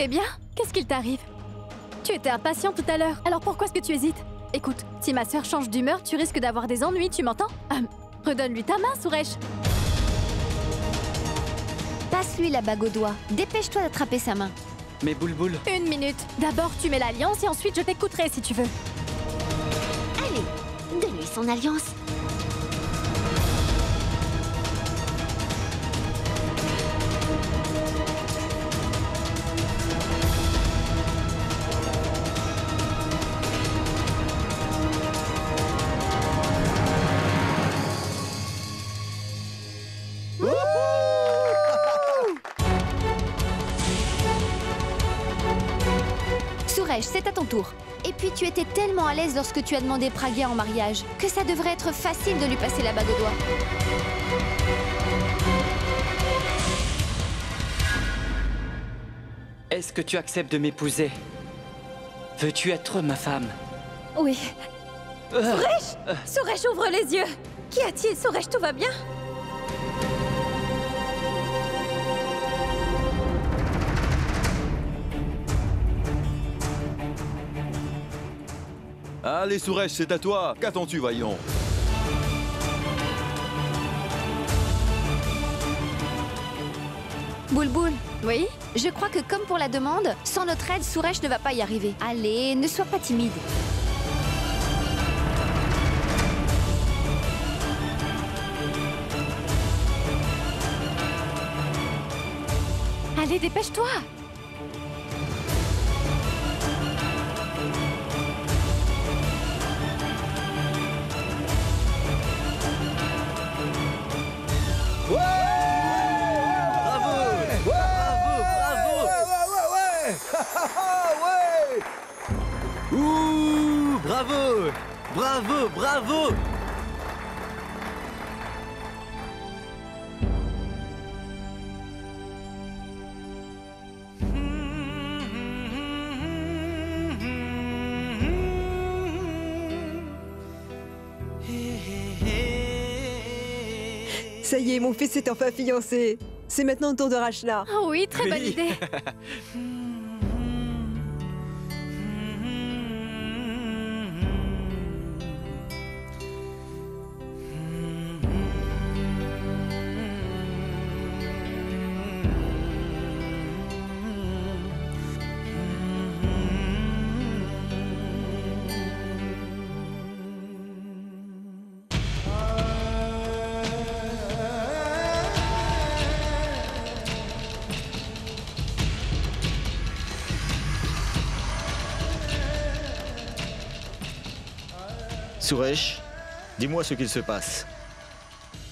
Eh bien, qu'est-ce qu'il t'arrive? Tu étais impatient tout à l'heure, alors pourquoi est-ce que tu hésites? Écoute, si ma sœur change d'humeur, tu risques d'avoir des ennuis, tu m'entends? Redonne-lui ta main, Suresh. Passe-lui la bague au doigt. Dépêche-toi d'attraper sa main. Mais Boulboul... Une minute. D'abord, tu mets l'alliance et ensuite je t'écouterai si tu veux. Allez, donne-lui son alliance. Suresh, c'est à ton tour. Et puis tu étais tellement à l'aise lorsque tu as demandé Pragya en mariage que ça devrait être facile de lui passer la bague au doigt. Est-ce que tu acceptes de m'épouser? Veux-tu être ma femme? Oui. Suresh! Suresh, ouvre les yeux! Qu'y a-t-il? Suresh, tout va bien? Allez, Suresh, c'est à toi. Qu'attends-tu, voyons? Boulboul, Oui? je crois que comme pour la demande, sans notre aide, Suresh ne va pas y arriver. Allez, ne sois pas timide. Allez, dépêche-toi! Ouh, bravo! Bravo, bravo! Ça y est, mon fils est enfin fiancé. C'est maintenant le tour de Rachna. Oh oui, très bonne idée. Suresh, dis-moi ce qu'il se passe.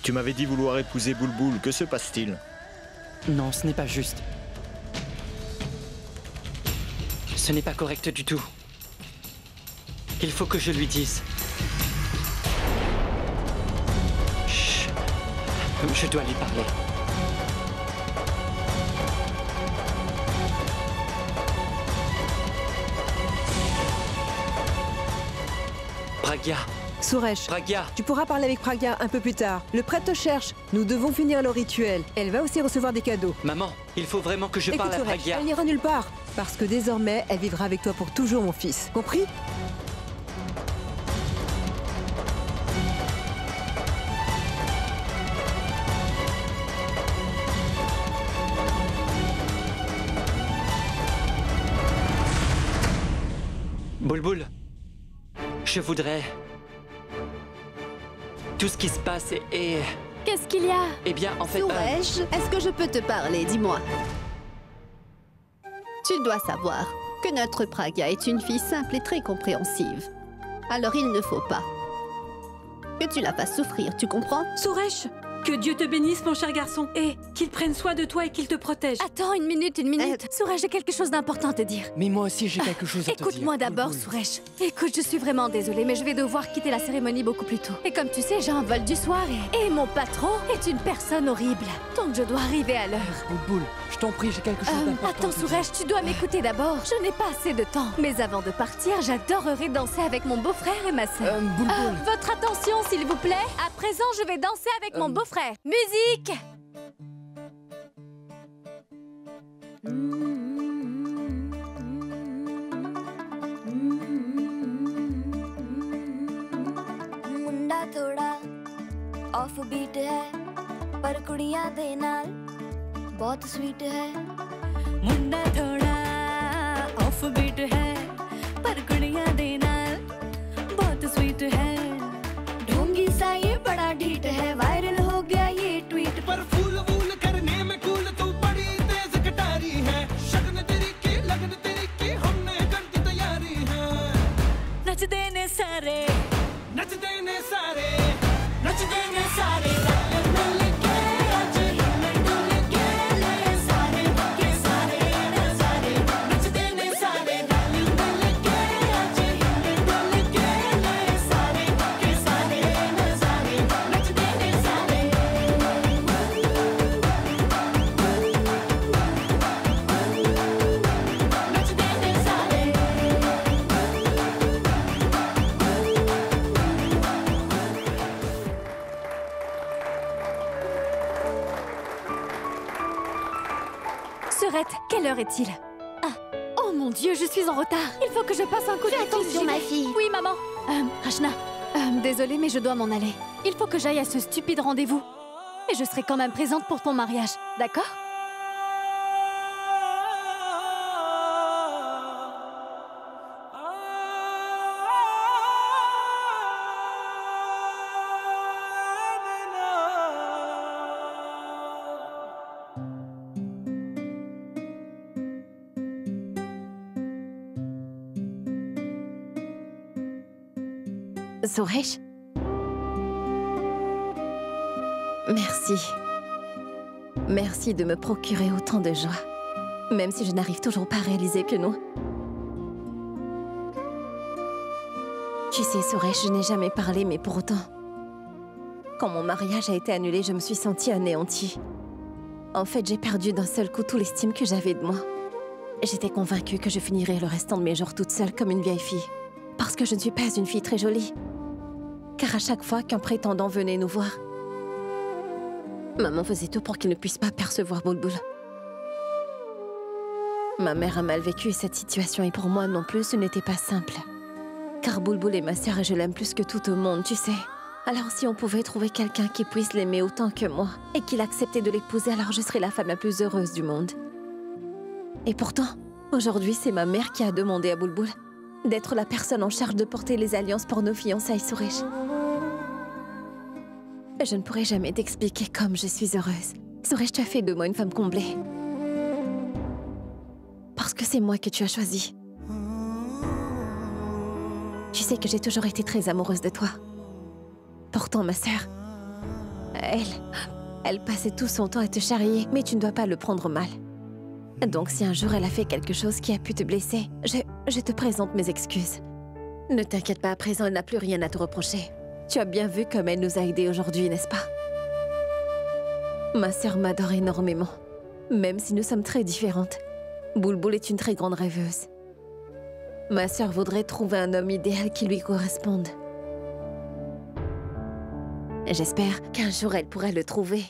Tu m'avais dit vouloir épouser Boulboul, que se passe-t-il? Non, ce n'est pas juste. Ce n'est pas correct du tout. Il faut que je lui dise. Chut. Je dois lui parler. Pragya, Suresh, Pragya. tu pourras parler avec Pragya un peu plus tard. Le prêtre te cherche. Nous devons finir le rituel. Elle va aussi recevoir des cadeaux. Maman, il faut vraiment que je Écoute, parle à Suresh, Pragya. elle n'ira nulle part. Parce que désormais, elle vivra avec toi pour toujours, mon fils. Compris? Boulboul, je voudrais... Tout ce qui se passe est... Qu'est-ce qu'il y a? Eh bien, en fait... Suresh, est-ce que je peux te parler? Dis-moi. Tu dois savoir que notre Pragya est une fille simple et très compréhensive. Alors il ne faut pas que tu la fasses souffrir, tu comprends? Suresh, que Dieu te bénisse, mon cher garçon, et qu'il prenne soin de toi et qu'il te protège. Attends, une minute. Suresh, j'ai quelque chose d'important à te dire. Mais moi aussi, j'ai quelque chose à te dire. Écoute-moi d'abord, Suresh. Écoute, je suis vraiment désolée, mais je vais devoir quitter la cérémonie beaucoup plus tôt. Et comme tu sais, j'ai un vol du soir et mon patron est une personne horrible. Donc je dois arriver à l'heure. Boulboul, je t'en prie, j'ai quelque chose d'important. Attends, Suresh, tu dois m'écouter d'abord. Je n'ai pas assez de temps. Mais avant de partir, j'adorerais danser avec mon beau-frère et ma sœur. Boulboul. Votre attention, s'il vous plaît. À présent, je vais danser avec mon beau-frère. Musique! Off beat है पर कुड़ियां दे नाल बहुत स्वीट है मुंडा थोड़ा of beat है पर कुड़ियां दे नाल बहुत स्वीट है ढोंगी सा ये बड़ा ढीठ है वायरल हो गया ये ट्वीट पर फूल वूल करने में कूल तू बड़ी तेज कटारी है शगन तेरी की लगन तेरी की हमने कर दी तैयारी है नचदे ने सारे नचदे ने सारे नचदे ने सारे मिल के आज मिल के ले सारे के सारे नजारे नचदे ने सारे मिल के आज मिल के ले सारे के सारे नजारे नचदे ने सारे नचदे ने सारे Serette, quelle heure est-il? Ah, oh mon Dieu, je suis en retard. Il faut que je passe un coup de fil. Attention, ma fille. Oui, maman. Rachna, désolée, mais je dois m'en aller. Il faut que j'aille à ce stupide rendez-vous. Et je serai quand même présente pour ton mariage, d'accord? Suresh? Merci. Merci de me procurer autant de joie. Même si je n'arrive toujours pas à réaliser que non. Tu sais, Suresh, je n'ai jamais parlé, mais pour autant... Quand mon mariage a été annulé, je me suis sentie anéantie. En fait, j'ai perdu d'un seul coup tout l'estime que j'avais de moi. J'étais convaincue que je finirais le restant de mes jours toute seule comme une vieille fille. Parce que je ne suis pas une fille très jolie. Car à chaque fois qu'un prétendant venait nous voir, maman faisait tout pour qu'il ne puisse pas percevoir Bulbul. Ma mère a mal vécu cette situation et pour moi non plus, ce n'était pas simple. Car Bulbul est ma sœur et je l'aime plus que tout au monde, tu sais. Alors si on pouvait trouver quelqu'un qui puisse l'aimer autant que moi et qu'il acceptait de l'épouser, alors je serais la femme la plus heureuse du monde. Et pourtant, aujourd'hui, c'est ma mère qui a demandé à Bulbul d'être la personne en charge de porter les alliances pour nos fiançailles, Suresh. Je ne pourrai jamais t'expliquer comme je suis heureuse. Suresh, tu as fait de moi une femme comblée. Parce que c'est moi que tu as choisi. Tu sais que j'ai toujours été très amoureuse de toi. Pourtant, ma sœur, elle passait tout son temps à te charrier, mais tu ne dois pas le prendre mal. Donc si un jour elle a fait quelque chose qui a pu te blesser, je te présente mes excuses. Ne t'inquiète pas, à présent elle n'a plus rien à te reprocher. Tu as bien vu comme elle nous a aidés aujourd'hui, n'est-ce pas? Ma sœur m'adore énormément. Même si nous sommes très différentes, Bulbul est une très grande rêveuse. Ma sœur voudrait trouver un homme idéal qui lui corresponde. J'espère qu'un jour elle pourra le trouver.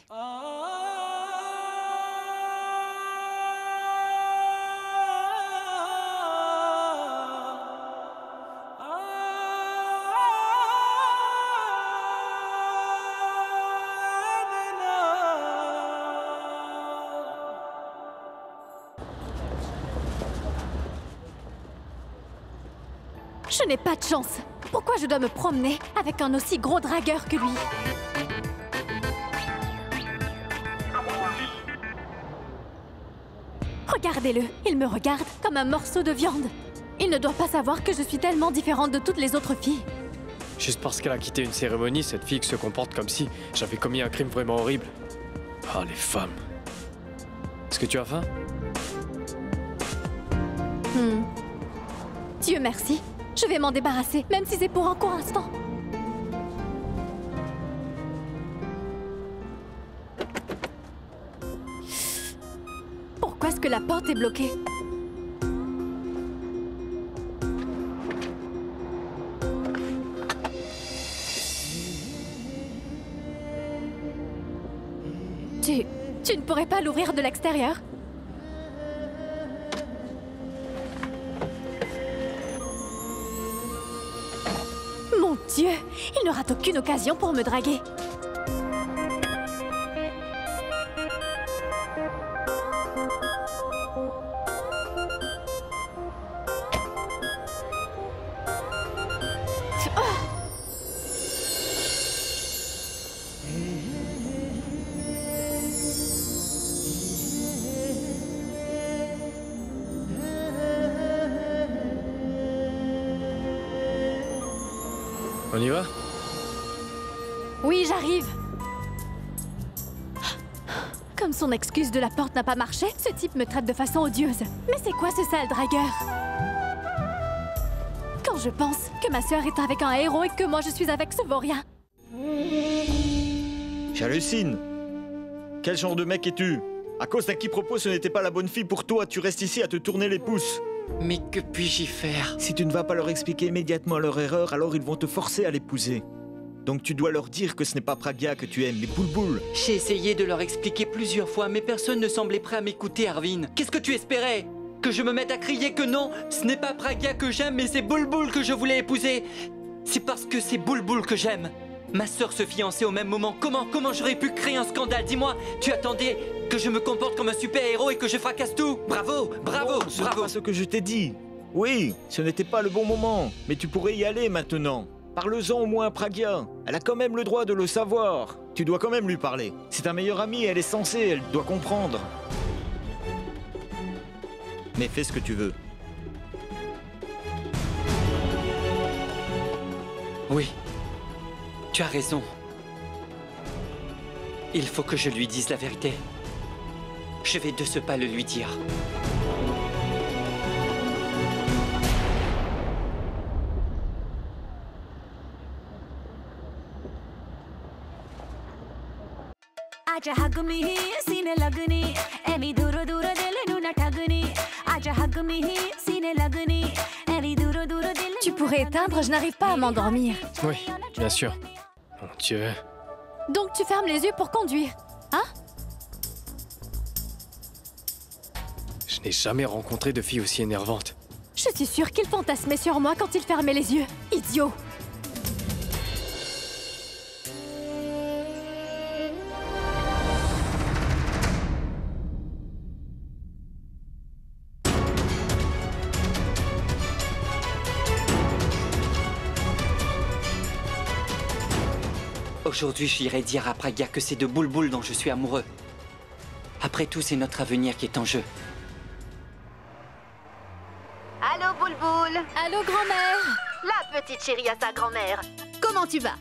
Je n'ai pas de chance. Pourquoi je dois me promener avec un aussi gros dragueur que lui? Regardez-le, il me regarde comme un morceau de viande. Il ne doit pas savoir que je suis tellement différente de toutes les autres filles. Juste parce qu'elle a quitté une cérémonie, cette fille se comporte comme si j'avais commis un crime vraiment horrible. Ah, les femmes. Est-ce que tu as faim? Dieu merci. Je vais m'en débarrasser, même si c'est pour un court instant. Pourquoi est-ce que la porte est bloquée? Tu ne pourrais pas l'ouvrir de l'extérieur? Mon Dieu, il ne rate aucune occasion pour me draguer. On y va? Oui, j'arrive. Comme son excuse de la porte n'a pas marché, ce type me traite de façon odieuse. Mais c'est quoi ce sale dragueur? Quand je pense que ma sœur est avec un héros et que moi je suis avec ce vaurien. J'hallucine. Quel genre de mec es-tu? À cause d'un quiproquo, ce n'était pas la bonne fille pour toi. Tu restes ici à te tourner les pouces. Mais que puis-je y faire? Si tu ne vas pas leur expliquer immédiatement leur erreur, alors ils vont te forcer à l'épouser. Donc tu dois leur dire que ce n'est pas Pragya que tu aimes, mais Bulbul. J'ai essayé de leur expliquer plusieurs fois, mais personne ne semblait prêt à m'écouter, Arvin. Qu'est-ce que tu espérais? Que je me mette à crier que non, ce n'est pas Pragya que j'aime, mais c'est Bulbul que je voulais épouser. C'est parce que c'est Bulbul que j'aime. Ma sœur se fiançait au même moment. Comment j'aurais pu créer un scandale? Dis-moi, tu attendais que je me comporte comme un super-héros et que je fracasse tout? Bravo, bravo, Ce n'est bravo. pas ce que je t'ai dit. Oui, ce n'était pas le bon moment, mais tu pourrais y aller maintenant. Parle-en au moins à Pragya. Elle a quand même le droit de le savoir. Tu dois quand même lui parler. C'est ta meilleure amie, elle est censée, elle doit comprendre. Mais fais ce que tu veux. Oui, tu as raison. Il faut que je lui dise la vérité. Je vais de ce pas le lui dire. आजा हग में ही सीने लगनी एनी दूरो दूरो दिल नू ना ठगनी आजा हग में ही सीने लगनी एनी दूरो दूरो दिल Tu pourrais éteindre, je n'arrive pas à m'endormir. Oui, bien sûr. Mon Dieu. Donc tu fermes les yeux pour conduire, hein? Je n'ai jamais rencontré de fille aussi énervante. Je suis sûre qu'il fantasmait sur moi quand il fermait les yeux. Idiot! Aujourd'hui, j'irai dire à Pragya que c'est de Bulbul dont je suis amoureux. Après tout, c'est notre avenir qui est en jeu. Allô, Bulbul. Allô, grand-mère! La petite chérie à sa grand-mère. Comment tu vas?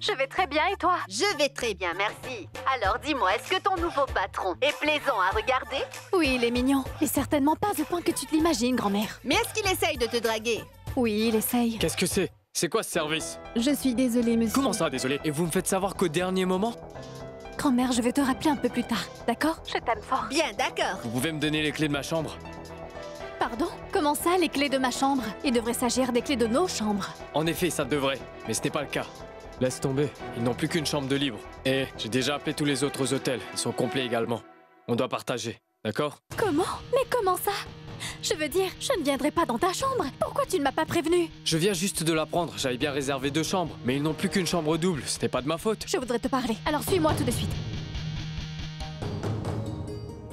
Je vais très bien et toi? Je vais très bien, merci. Alors dis-moi, est-ce que ton nouveau patron est plaisant à regarder? Oui, il est mignon. Mais certainement pas au point que tu te l'imagines, grand-mère. Mais est-ce qu'il essaye de te draguer? Oui, il essaye. Qu'est-ce que c'est? C'est quoi ce service? Je suis désolée, monsieur. Comment ça, désolé? Et vous me faites savoir qu'au dernier moment? Grand-mère, je vais te rappeler un peu plus tard, d'accord? Je t'aime fort. Bien, d'accord. Vous pouvez me donner les clés de ma chambre? Pardon? Comment ça, les clés de ma chambre? Il devrait s'agir des clés de nos chambres. En effet, ça devrait, mais ce n'est pas le cas. Laisse tomber, ils n'ont plus qu'une chambre de libre. Et j'ai déjà appelé tous les autres hôtels, ils sont complets également. On doit partager, d'accord? Comment? Mais comment ça? Je veux dire, je ne viendrai pas dans ta chambre. Pourquoi tu ne m'as pas prévenu? Je viens juste de l'apprendre, j'avais bien réservé 2 chambres, mais ils n'ont plus qu'une chambre double, ce n'est pas de ma faute. Je voudrais te parler. Alors suis-moi tout de suite.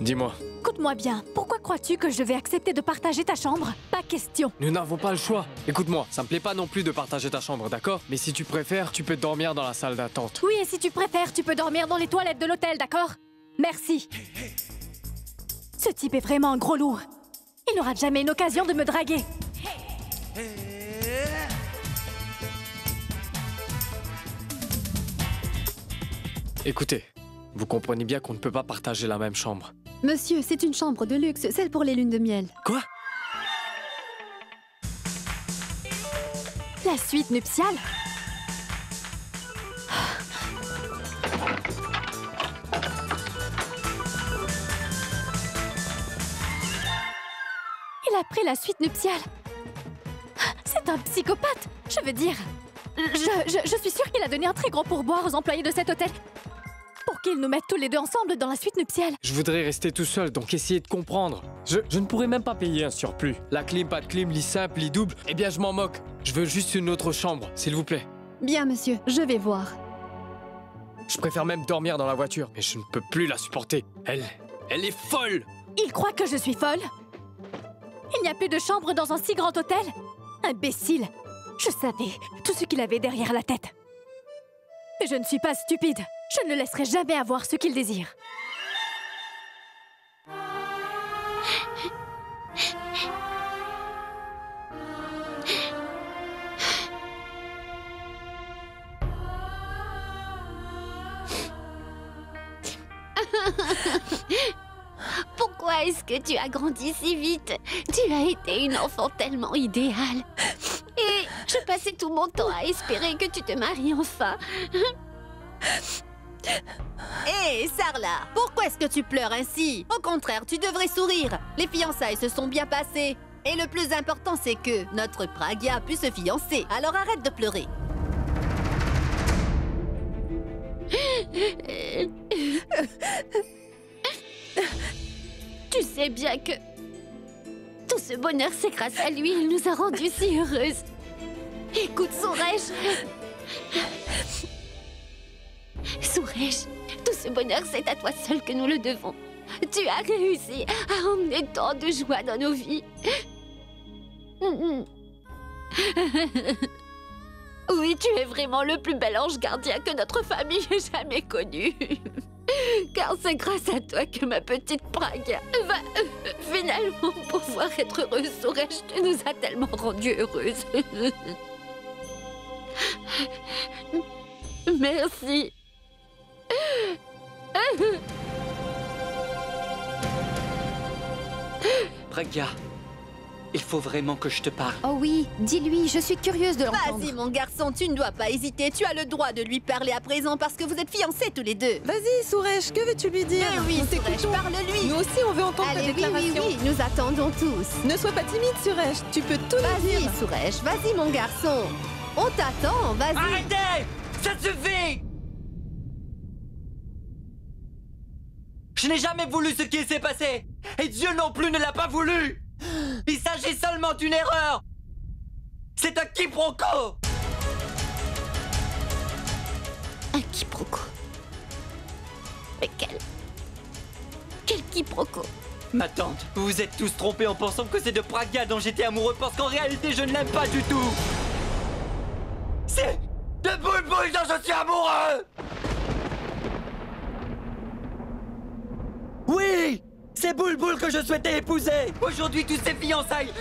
Dis-moi, Écoute-moi bien. Pourquoi crois-tu que je vais accepter de partager ta chambre? Pas question. nous n'avons pas le choix. Écoute-moi, ça me plaît pas non plus de partager ta chambre, d'accord? Mais si tu préfères, tu peux dormir dans la salle d'attente. Oui, et si tu préfères, tu peux dormir dans les toilettes de l'hôtel, d'accord? Merci. Ce type est vraiment un gros lourd. Il n'aura jamais une occasion de me draguer. Écoutez, vous comprenez bien qu'on ne peut pas partager la même chambre. Monsieur, c'est une chambre de luxe, celle pour les lunes de miel. Quoi? La suite nuptiale? Il a pris la suite nuptiale. C'est un psychopathe. Je veux dire, je suis sûre qu'il a donné un très gros pourboire aux employés de cet hôtel pour qu'ils nous mettent tous les deux ensemble dans la suite nuptiale. Je voudrais rester tout seul, donc essayez de comprendre. Je ne pourrais même pas payer un surplus. La clim, pas de clim, lit simple, lit double, eh bien je m'en moque. Je veux juste une autre chambre, s'il vous plaît. Bien, monsieur, je vais voir. Je préfère même dormir dans la voiture, mais je ne peux plus la supporter. Elle est folle. Il croit que je suis folle? Il n'y a plus de chambre dans un si grand hôtel? Imbécile! Je savais tout ce qu'il avait derrière la tête. Mais je ne suis pas stupide. Je ne le laisserai jamais avoir ce qu'il désire. Pourquoi est-ce que tu as grandi si vite? Tu as été une enfant tellement idéale. Et je passais tout mon temps à espérer que tu te maries enfin. Hé, Sarla, pourquoi est-ce que tu pleures ainsi? Au contraire, tu devrais sourire. Les fiançailles se sont bien passées. Et le plus important, c'est que notre Pragya a pu se fiancer. Alors arrête de pleurer. Tu sais bien que tout ce bonheur, c'est grâce à lui. Il nous a rendus si heureuses. Écoute, Suresh. Suresh, tout ce bonheur, c'est à toi seul que nous le devons. Tu as réussi à emmener tant de joie dans nos vies. Oui, tu es vraiment le plus bel ange gardien que notre famille ait jamais connu. Car c'est grâce à toi que ma petite Pragya va finalement pouvoir être heureuse. Suresh, tu nous as tellement rendues heureuses. Merci. Pragya, il faut vraiment que je te parle. Oh oui, dis-lui, je suis curieuse de l'entendre. Vas-y, mon garçon, tu ne dois pas hésiter. Tu as le droit de lui parler à présent parce que vous êtes fiancés tous les deux. Vas-y, Suresh, que veux-tu lui dire? Mais oui, Suresh, parle-lui. Nous aussi, on veut entendre ta Allez, déclaration. oui, nous attendons tous. Ne sois pas timide, Suresh. Tu peux tout nous Vas-y, dire. Suresh, vas-y, mon garçon. On t'attend, vas-y. Arrêtez! Ça suffit! Je n'ai jamais voulu ce qui s'est passé! Et Dieu non plus ne l'a pas voulu! Il s'agit seulement d'une erreur! C'est un quiproquo! Un quiproquo. Mais quel quiproquo? Ma tante, vous vous êtes tous trompés en pensant que c'est de Pragya dont j'étais amoureux parce qu'en réalité je ne l'aime pas du tout! C'est de Bulbul dont je suis amoureux! Oui! C'est Bulbul que je souhaitais épouser! Aujourd'hui, toutes ces fiançailles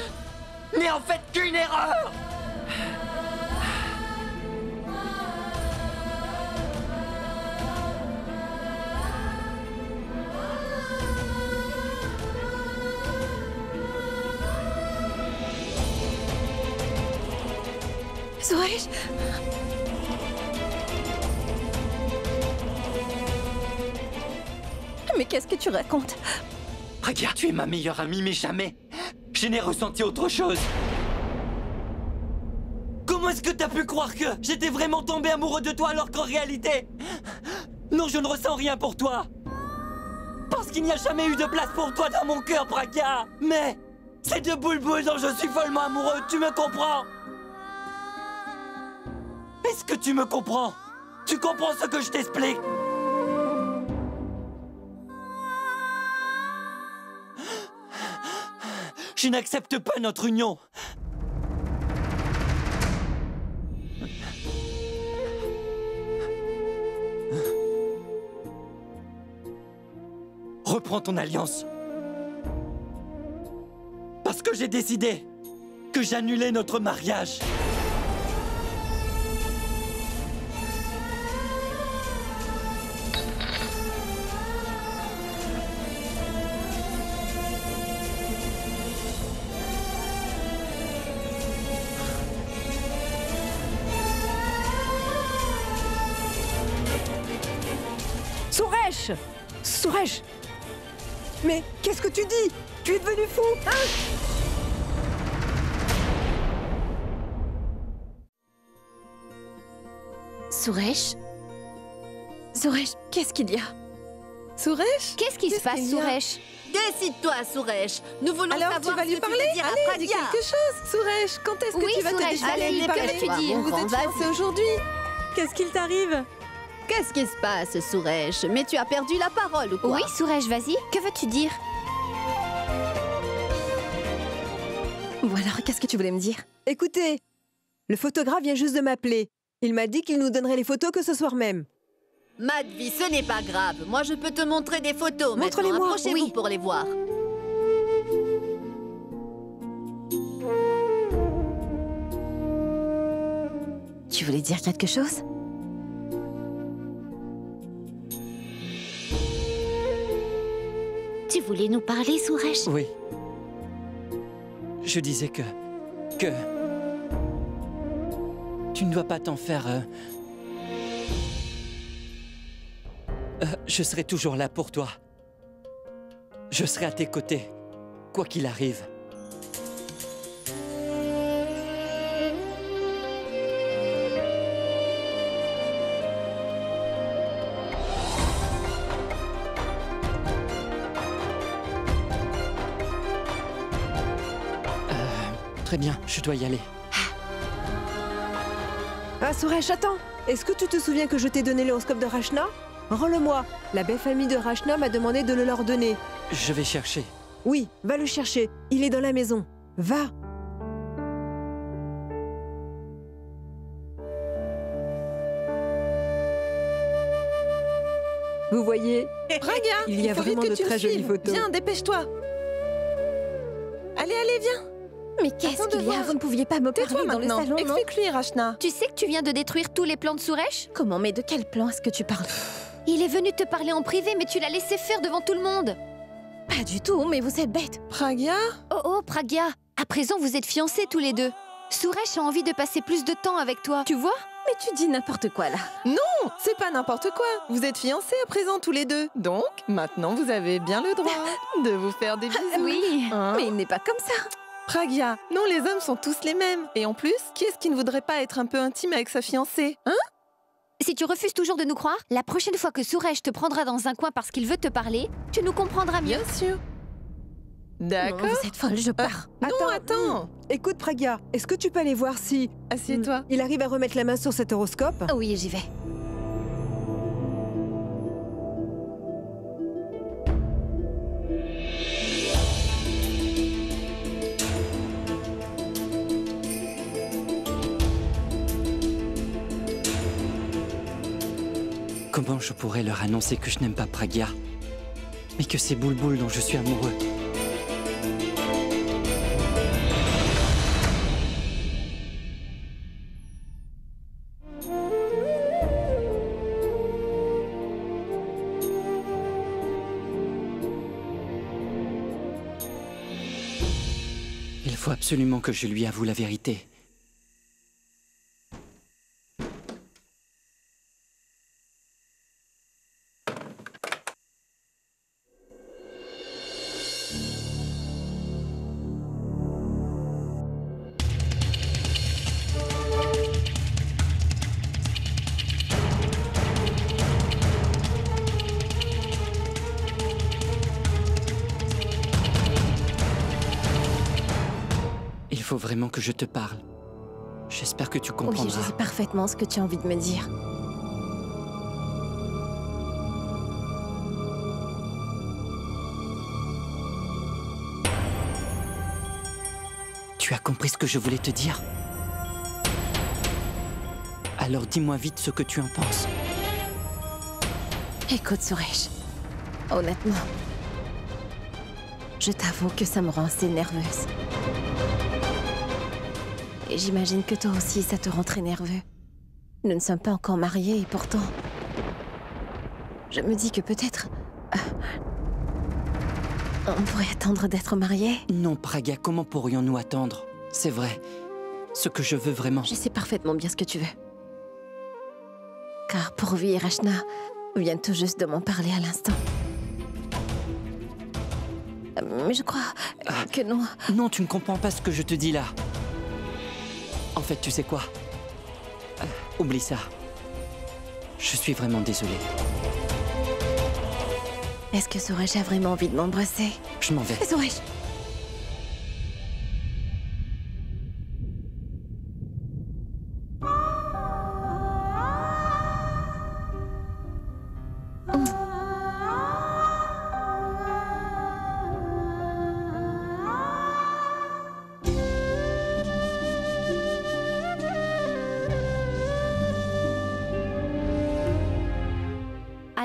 n'est en fait qu'une erreur! Suresh. Mais qu'est-ce que tu racontes? Pragya, tu es ma meilleure amie, mais jamais je n'ai ressenti autre chose. Comment est-ce que t'as pu croire que j'étais vraiment tombé amoureux de toi alors qu'en réalité... Non, je ne ressens rien pour toi. Parce qu'il n'y a jamais eu de place pour toi dans mon cœur, Pragya. Mais c'est de Bulbul dont je suis follement amoureux, tu me comprends? Est-ce que tu me comprends? Tu comprends ce que je t'explique? Je n'accepte pas notre union. Reprends ton alliance. Parce que j'ai décidé que j'annulais notre mariage. Suresh! Suresh! Mais qu'est-ce que tu dis? Tu es devenu fou, hein? Suresh? Suresh, qu'est-ce qu'il y a? Suresh? Qu'est-ce qui se passe, qu'il y a? Suresh? Décide-toi, Suresh. Nous voulons Alors savoir tu vas ce lui que parler? tu veux dire à Allez, dis Pragya. quelque chose, Suresh. Quand est-ce que Oui, tu vas te Suresh, décider à allez, lui parler? dépêche-toi, que tu dis, Vous enfant, êtes vas-y. fiancés aujourd'hui. Qu'est-ce qu'il t'arrive? Qu'est-ce qui se passe, Suresh? Mais tu as perdu la parole ou quoi? Oui, Suresh, vas-y. Que veux-tu dire? Bon alors, qu'est-ce que tu voulais me dire? Écoutez, le photographe vient juste de m'appeler. Il m'a dit qu'il nous donnerait les photos que ce soir même. Madvi, ce n'est pas grave. Moi, je peux te montrer des photos. Montre-les-moi. Approchez-vous pour les voir. Tu voulais dire quelque chose? Tu voulais nous parler, Suresh? Oui. Je disais que... Tu ne dois pas t'en faire... je serai toujours là pour toi. Je serai à tes côtés, quoi qu'il arrive. Très bien, je dois y aller. Ah, Suresh, attends. Est-ce que tu te souviens que je t'ai donné l'horoscope de Rachna? Rends-le-moi. La belle famille de Rachna m'a demandé de le leur donner. Je vais chercher. Oui, va le chercher. Il est dans la maison. Va. Vous voyez, Pragya, il y a faut vraiment vite de que tu très me jolies suives. photos. Viens, dépêche-toi. Allez, allez, viens. Mais qu'est-ce Attends de qu'il y a? voir. Vous ne pouviez pas me Tais-toi parler dans le maintenant. salon, non? Explique-lui, Rachna. Tu sais que tu viens de détruire tous les plans de Suresh? Comment? Mais de quel plan est-ce que tu parles? Il est venu te parler en privé, mais tu l'as laissé faire devant tout le monde. Pas du tout, mais vous êtes bête. Pragya? Oh, Pragya, à présent vous êtes fiancés tous les deux. Suresh a envie de passer plus de temps avec toi, tu vois? Mais tu dis n'importe quoi là. Non, c'est pas n'importe quoi. Vous êtes fiancés à présent tous les deux. Donc, maintenant, vous avez bien le droit de vous faire des bisous. Oui. Hein? Mais il n'est pas comme ça. Pragya, non, les hommes sont tous les mêmes. Et en plus, qui est-ce qui ne voudrait pas être un peu intime avec sa fiancée? Hein? Si tu refuses toujours de nous croire, la prochaine fois que Suresh te prendra dans un coin parce qu'il veut te parler, tu nous comprendras mieux. Bien sûr. D'accord. Non, vous êtes folle, je pars. Non, attends. Écoute, Pragya, est-ce que tu peux aller voir si... Assieds-toi. Il arrive à remettre la main sur cet horoscope? Oui, j'y vais. Comment je pourrais leur annoncer que je n'aime pas Pragya, mais que c'est Bulbul dont je suis amoureux? Il faut absolument que je lui avoue la vérité. Il faut vraiment que je te parle. J'espère que tu Oui, comprendras. je sais parfaitement ce que tu as envie de me dire. Tu as compris ce que je voulais te dire? Alors dis-moi vite ce que tu en penses. Écoute, Suresh, honnêtement, je t'avoue que ça me rend assez nerveuse. Et j'imagine que toi aussi, ça te rend très nerveux. Nous ne sommes pas encore mariés et pourtant... Je me dis que peut-être... on pourrait attendre d'être mariés. Non, Pragya, comment pourrions-nous attendre? C'est vrai. Ce que je veux vraiment... Je sais parfaitement bien ce que tu veux. Car Purvi et Rachna viennent tout juste de m'en parler à l'instant. Mais je crois que non. Non, tu ne comprends pas ce que je te dis là. En fait, tu sais quoi? Oublie ça. Je suis vraiment désolé. Est-ce que Suresh a vraiment envie de m'embrasser? Je m'en vais. Suresh!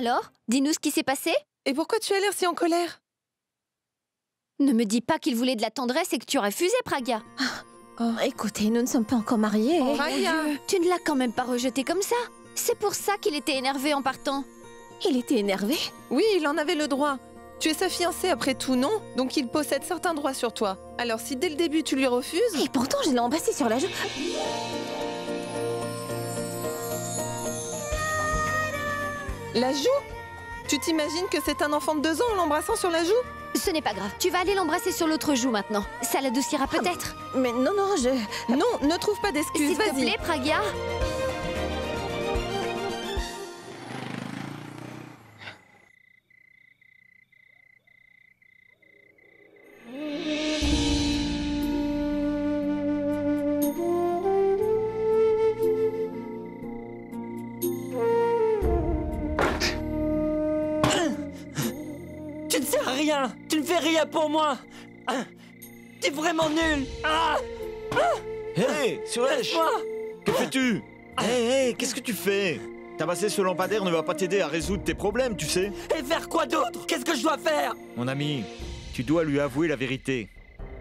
Alors, dis-nous ce qui s'est passé. Et pourquoi tu as l'air si en colère? Ne me dis pas qu'il voulait de la tendresse et que tu refusais, Pragya. Écoutez, nous ne sommes pas encore mariés. Oh, Pragya. mon Dieu, tu ne l'as quand même pas rejeté comme ça. C'est pour ça qu'il était énervé en partant. Il était énervé? Oui, il en avait le droit. Tu es sa fiancée après tout, non? Donc il possède certains droits sur toi. Alors si dès le début tu lui refuses... Et pourtant, je l'ai embrassé sur la joue. La joue? Tu t'imagines que c'est un enfant de 2 ans en l'embrassant sur la joue? Ce n'est pas grave. Tu vas aller l'embrasser sur l'autre joue maintenant. Ça l'adoucira peut-être. Mais non, non, Non, ne trouve pas d'excuses, S'il te vas-y. plaît, Pragya. Tu ne sers à rien. Tu ne fais rien pour moi. T'es vraiment nul. Hé, Suresh! Laisse-moi. Que fais-tu? Hé, qu'est-ce que tu fais? Tabasser ce lampadaire ne va pas t'aider à résoudre tes problèmes, tu sais. Et faire quoi d'autre? Qu'est-ce que je dois faire? Mon ami, tu dois lui avouer la vérité.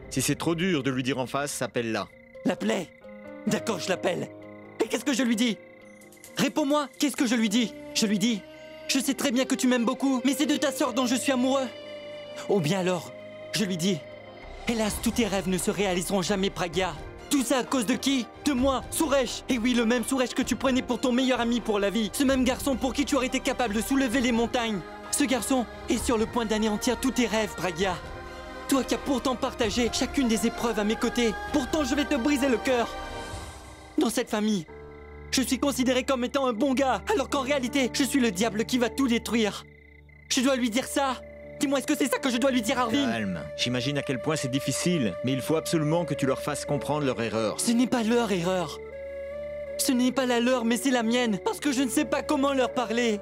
Si c'est trop dur de lui dire en face, appelle-la. L'appelez. D'accord, je l'appelle. Et qu'est-ce que je lui dis? Réponds-moi, qu'est-ce que je lui dis? Je lui dis, je sais très bien que tu m'aimes beaucoup, mais c'est de ta sœur dont je suis amoureux. Ou bien alors, je lui dis, hélas, tous tes rêves ne se réaliseront jamais, Pragya. Tout ça à cause de qui? De moi, Suresh. Et oui, le même Suresh que tu prenais pour ton meilleur ami pour la vie. Ce même garçon pour qui tu aurais été capable de soulever les montagnes. Ce garçon est sur le point d'anéantir tous tes rêves, Pragya. Toi qui as pourtant partagé chacune des épreuves à mes côtés. Pourtant, je vais te briser le cœur. Dans cette famille, je suis considéré comme étant un bon gars, alors qu'en réalité, je suis le diable qui va tout détruire. Je dois lui dire ça. Dis-moi, est-ce que c'est ça que je dois lui dire, Arvin? Calme. J'imagine à quel point c'est difficile, mais il faut absolument que tu leur fasses comprendre leur erreur. Ce n'est pas leur erreur. Ce n'est pas la leur, mais c'est la mienne, parce que je ne sais pas comment leur parler.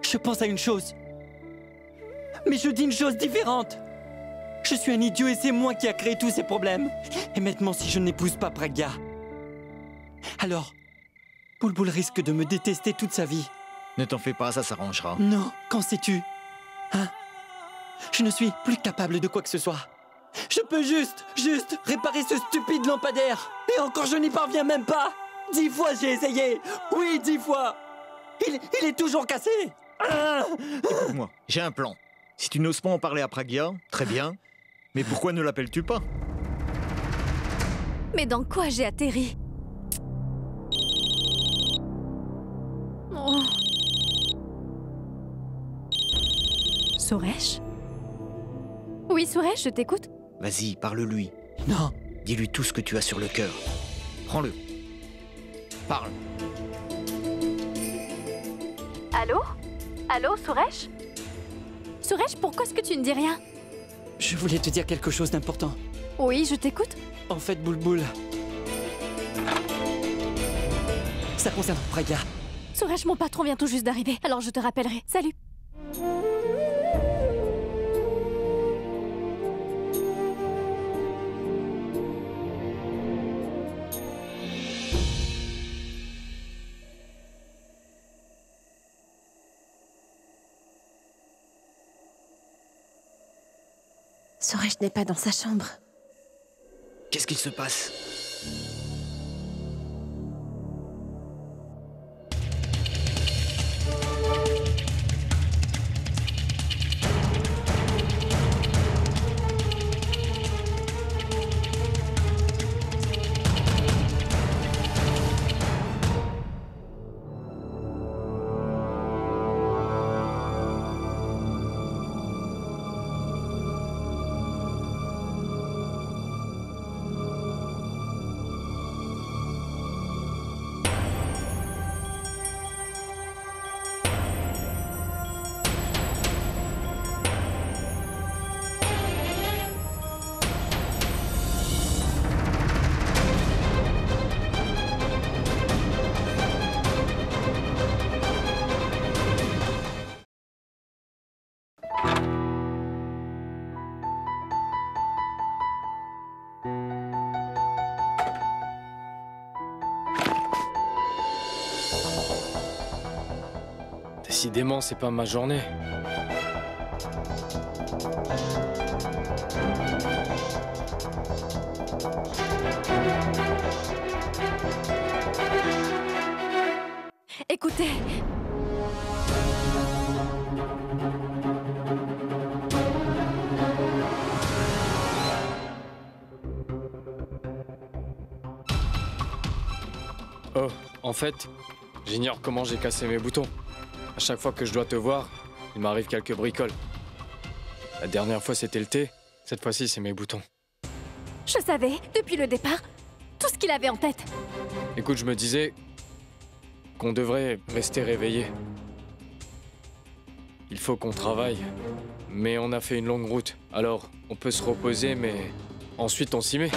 Je pense à une chose. Mais je dis une chose différente. Je suis un idiot et c'est moi qui a créé tous ces problèmes. Et maintenant, si je n'épouse pas Pragya, alors, Bulbul risque de me détester toute sa vie. Ne t'en fais pas, ça s'arrangera. Non, qu'en sais-tu? Hein? Je ne suis plus capable de quoi que ce soit. Je peux juste réparer ce stupide lampadaire. Et encore, je n'y parviens même pas. 10 fois j'ai essayé. Oui, 10 fois. Il est toujours cassé. Écoute-moi, j'ai un plan. Si tu n'oses pas en parler à Pragya, très bien. Mais pourquoi ne l'appelles-tu pas? Mais dans quoi j'ai atterri? Oh. Suresh? Oui, Suresh, je t'écoute. Vas-y, parle-lui. Non. Dis-lui tout ce que tu as sur le cœur. Prends-le. Parle. Allô? Allô, Suresh? Suresh, pourquoi est-ce que tu ne dis rien? Je voulais te dire quelque chose d'important. Oui, je t'écoute. En fait, Bulbul, ça concerne Pragya. Suresh, mon patron vient tout juste d'arriver, alors je te rappellerai. Salut. Suresh n'est pas dans sa chambre. Qu'est-ce qu'il se passe? Décidément, c'est pas ma journée. Écoutez... Oh, en fait, j'ignore comment j'ai cassé mes boutons. À chaque fois que je dois te voir, il m'arrive quelques bricoles. La dernière fois, c'était le thé. Cette fois-ci, c'est mes boutons. Je savais, depuis le départ, tout ce qu'il avait en tête. Écoute, je me disais qu'on devrait rester réveillé. Il faut qu'on travaille. Mais on a fait une longue route. Alors, on peut se reposer, mais ensuite, on s'y met.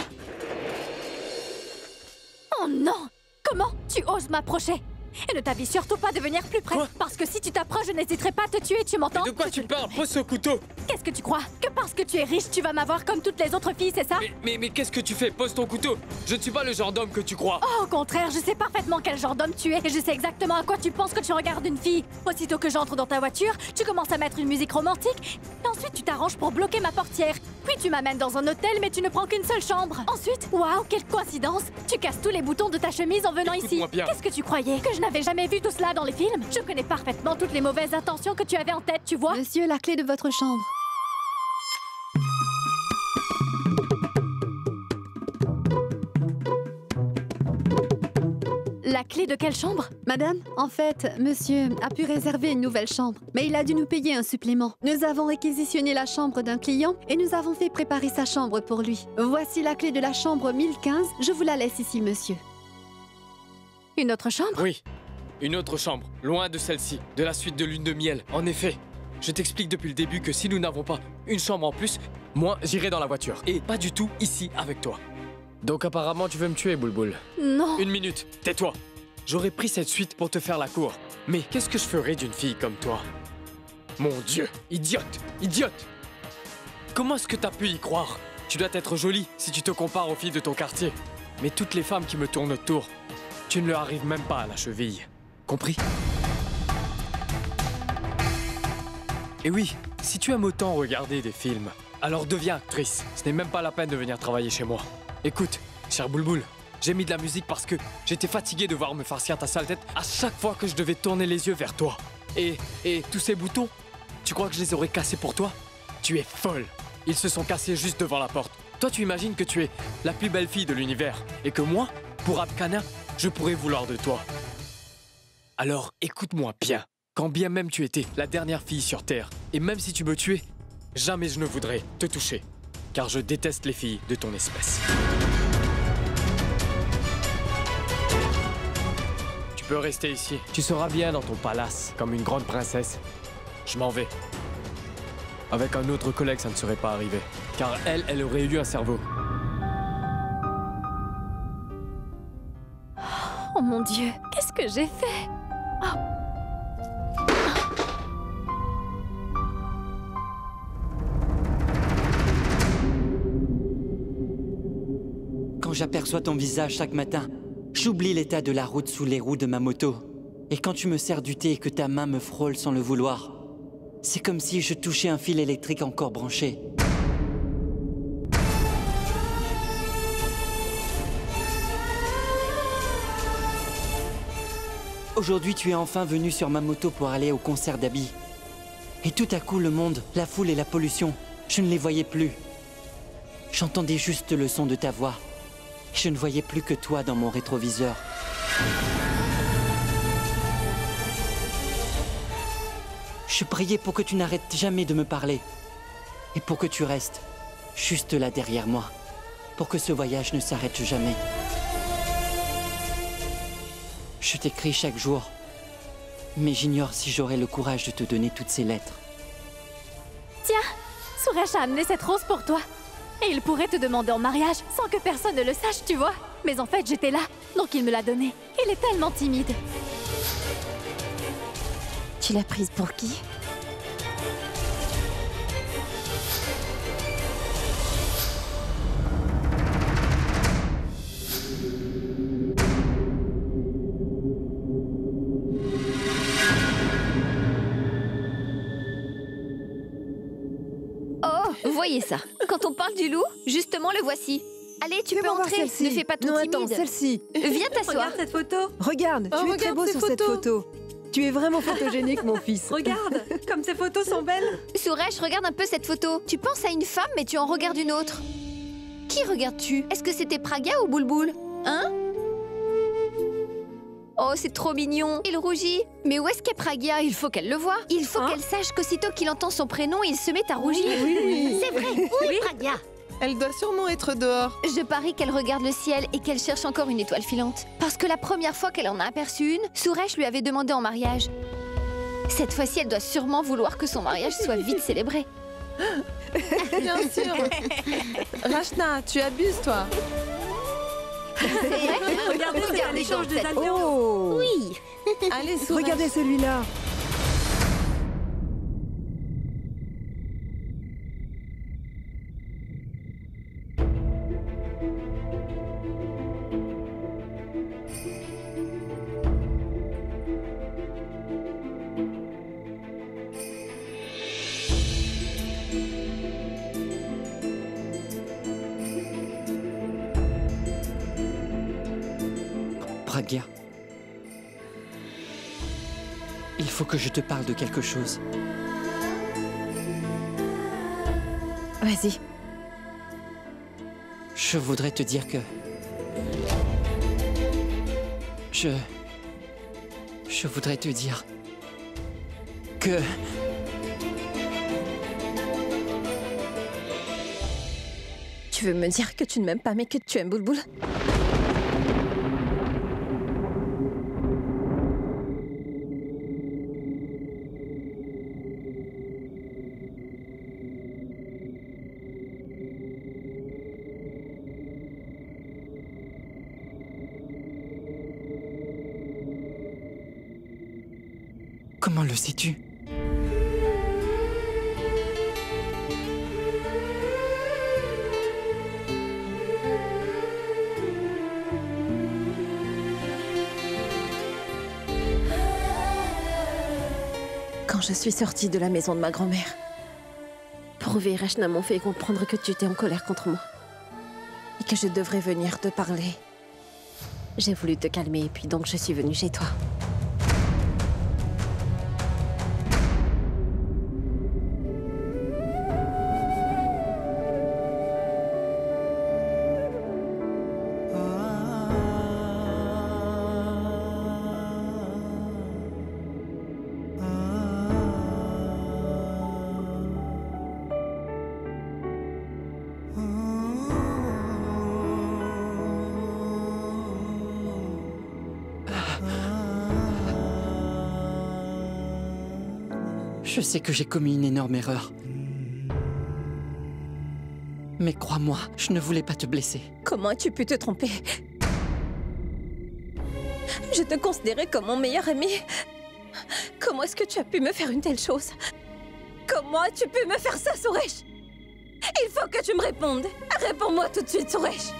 Oh non! Comment tu oses m'approcher? Et ne t'habille surtout pas de venir plus près. Quoi? Parce que si tu t'approches, je n'hésiterai pas à te tuer, tu m'entends? De quoi tu parles? Pose ce couteau! Qu'est-ce que tu crois? Que parce que tu es riche, tu vas m'avoir comme toutes les autres filles, c'est ça? Mais qu'est-ce que tu fais? Pose ton couteau! Je ne suis pas le genre d'homme que tu crois! Oh, au contraire, je sais parfaitement quel genre d'homme tu es et je sais exactement à quoi tu penses que tu regardes une fille. Aussitôt que j'entre dans ta voiture, tu commences à mettre une musique romantique et ensuite tu t'arranges pour bloquer ma portière. Puis tu m'amènes dans un hôtel mais tu ne prends qu'une seule chambre. Ensuite, waouh, quelle coïncidence! Tu casses tous les boutons de ta chemise en venant ici. Écoute-moi bien. Qu'est-ce que tu croyais? Que je n'avais jamais vu tout cela dans les films? Je connais parfaitement toutes les mauvaises intentions que tu avais en tête, tu vois? Monsieur, la clé de votre chambre. La clé de quelle chambre? Madame, en fait, monsieur a pu réserver une nouvelle chambre, mais il a dû nous payer un supplément. Nous avons réquisitionné la chambre d'un client et nous avons fait préparer sa chambre pour lui. Voici la clé de la chambre 1015. Je vous la laisse ici, monsieur. Une autre chambre? Oui, une autre chambre, loin de celle-ci, de la suite de lune de miel. En effet, je t'explique depuis le début que si nous n'avons pas une chambre en plus, moi, j'irai dans la voiture. Et pas du tout ici avec toi. Donc apparemment, tu veux me tuer, Boulboul. Non. Une minute, tais-toi. J'aurais pris cette suite pour te faire la cour. Mais qu'est-ce que je ferais d'une fille comme toi? Mon Dieu, idiote, idiote! Comment est-ce que t'as pu y croire? Tu dois être jolie si tu te compares aux filles de ton quartier. Mais toutes les femmes qui me tournent autour, tu ne leur arrives même pas à la cheville. Compris? Et oui, si tu aimes autant regarder des films, alors deviens actrice. Ce n'est même pas la peine de venir travailler chez moi. Écoute, cher Boulboul, j'ai mis de la musique parce que j'étais fatigué de voir me farcir ta sale tête à chaque fois que je devais tourner les yeux vers toi. Et tous ces boutons, tu crois que je les aurais cassés pour toi? Tu es folle. Ils se sont cassés juste devant la porte. Toi, tu imagines que tu es la plus belle fille de l'univers et que moi, pour Abkana, je pourrais vouloir de toi. Alors, écoute-moi bien. Quand bien même tu étais la dernière fille sur Terre, et même si tu me tuais, jamais je ne voudrais te toucher, car je déteste les filles de ton espèce. Tu peux rester ici. Tu seras bien dans ton palace, comme une grande princesse. Je m'en vais. Avec un autre collègue, ça ne serait pas arrivé, car elle aurait eu un cerveau. Oh mon Dieu, qu'est-ce que j'ai fait? Oh. Quand j'aperçois ton visage chaque matin, j'oublie l'état de la route sous les roues de ma moto. Et quand tu me sers du thé et que ta main me frôle sans le vouloir, c'est comme si je touchais un fil électrique encore branché. Aujourd'hui, tu es enfin venu sur ma moto pour aller au concert d'Abby. Et tout à coup, le monde, la foule et la pollution, je ne les voyais plus. J'entendais juste le son de ta voix. Je ne voyais plus que toi dans mon rétroviseur. Je priais pour que tu n'arrêtes jamais de me parler. Et pour que tu restes juste là derrière moi. Pour que ce voyage ne s'arrête jamais. Je t'écris chaque jour. Mais j'ignore si j'aurai le courage de te donner toutes ces lettres. Tiens, Suresh a amené cette rose pour toi. Et il pourrait te demander en mariage sans que personne ne le sache, tu vois. Mais en fait, j'étais là, donc il me l'a donnée. Il est tellement timide. Tu l'as prise pour qui? Voyez ça. Quand on parle du loup, justement le voici. Allez, tu peux Fais-moi voir entrer. celle-ci. Ne fais pas ton Non, timide. attends, celle-ci. Viens t'asseoir. Regarde cette photo. Regarde, tu es très beau sur cette photo. Tu es vraiment photogénique, mon fils. Regarde, comme ces photos sont belles. Suresh, regarde un peu cette photo. Tu penses à une femme, mais tu en regardes une autre. Qui regardes-tu? Est-ce que c'était Pragya ou Bulbul? Hein? Oh, c'est trop mignon. Il rougit. Mais où est-ce qu'est Pragya? Il faut qu'elle le voie. Il faut qu'elle sache qu'aussitôt qu'il entend son prénom, il se met à rougir. Oui. C'est vrai. Où est Pragya? Elle doit sûrement être dehors. Je parie qu'elle regarde le ciel et qu'elle cherche encore une étoile filante. Parce que la première fois qu'elle en a aperçu une, Suresh lui avait demandé en mariage. Cette fois-ci, elle doit sûrement vouloir que son mariage soit vite célébré. Bien sûr. Rachna, tu abuses, toi. Regardez, c'est un échange de alliances. Oh Oui. Allez, Suresh. Regardez celui-là. Pragya. Il faut que je te parle de quelque chose. Vas-y. Je voudrais te dire que... Je voudrais te dire... que... Tu veux me dire que tu ne m'aimes pas mais que tu aimes Bulbul? Comment le sais-tu? Quand je suis sortie de la maison de ma grand-mère, Prouvé et Rachna m'ont fait comprendre que tu étais en colère contre moi. Et que je devrais venir te parler. J'ai voulu te calmer et puis donc je suis venue chez toi. Je sais que j'ai commis une énorme erreur. Mais crois-moi, je ne voulais pas te blesser. Comment as-tu pu te tromper? Je te considérais comme mon meilleur ami. Comment est-ce que tu as pu me faire une telle chose? Comment as-tu pu me faire ça, Suresh? Il faut que tu me répondes. Réponds-moi tout de suite, Suresh.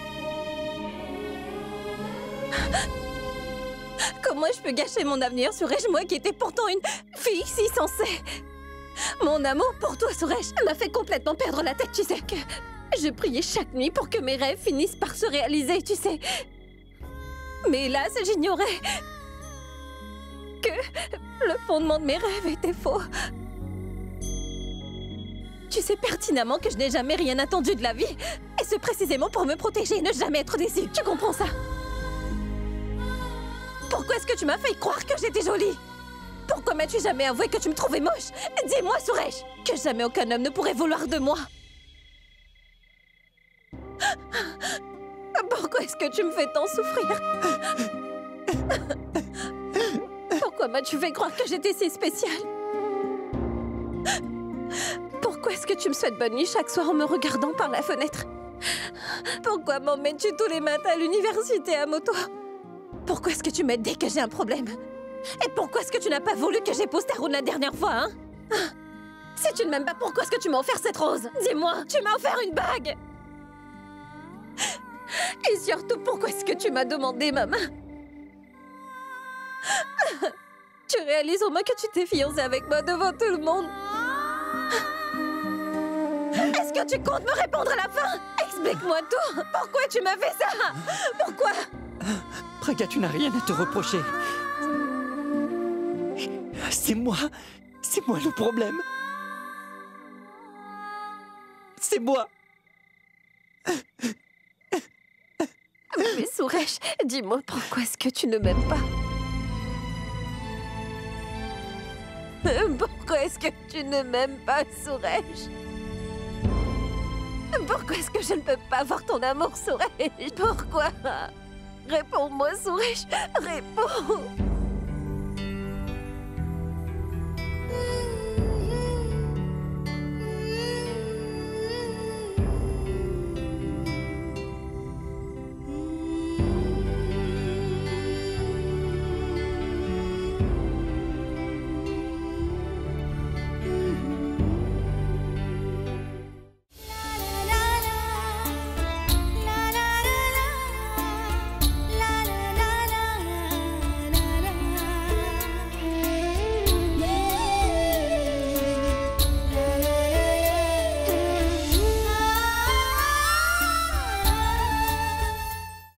Comment je peux gâcher mon avenir, Suresh, moi qui étais pourtant une fille si sensée? Mon amour pour toi, Suresh, m'a fait complètement perdre la tête, tu sais que... Je priais chaque nuit pour que mes rêves finissent par se réaliser, tu sais. Mais hélas, j'ignorais que le fondement de mes rêves était faux. Tu sais pertinemment que je n'ai jamais rien attendu de la vie. Et ce précisément pour me protéger et ne jamais être déçue. Tu comprends ça? Pourquoi est-ce que tu m'as fait croire que j'étais jolie? Pourquoi m'as-tu jamais avoué que tu me trouvais moche? Dis-moi, Suresh, que jamais aucun homme ne pourrait vouloir de moi. Pourquoi est-ce que tu me fais tant souffrir? Pourquoi m'as-tu fait croire que j'étais si spéciale? Pourquoi est-ce que tu me souhaites bonne nuit chaque soir en me regardant par la fenêtre? Pourquoi m'emmènes-tu tous les matins à l'université à moto? Pourquoi est-ce que tu m'aides dès que j'ai un problème? Et pourquoi est-ce que tu n'as pas voulu que j'épouse Tarun la dernière fois, hein? Si tu ne m'aimes pas, pourquoi est-ce que tu m'as offert cette rose? Dis-moi, tu m'as offert une bague! Et surtout, pourquoi est-ce que tu m'as demandé ma main? Tu réalises au moins que tu t'es fiancée avec moi devant tout le monde? Est-ce que tu comptes me répondre à la fin? Explique-moi tout. Pourquoi tu m'as fait ça? Pourquoi? Praga, tu n'as rien à te reprocher. C'est moi le problème. C'est moi. Mais Suresh, dis-moi pourquoi est-ce que tu ne m'aimes pas? Pourquoi est-ce que tu ne m'aimes pas, Suresh? Pourquoi est-ce que je ne peux pas avoir ton amour, Suresh? Pourquoi? Réponds-moi, Suresh. Réponds.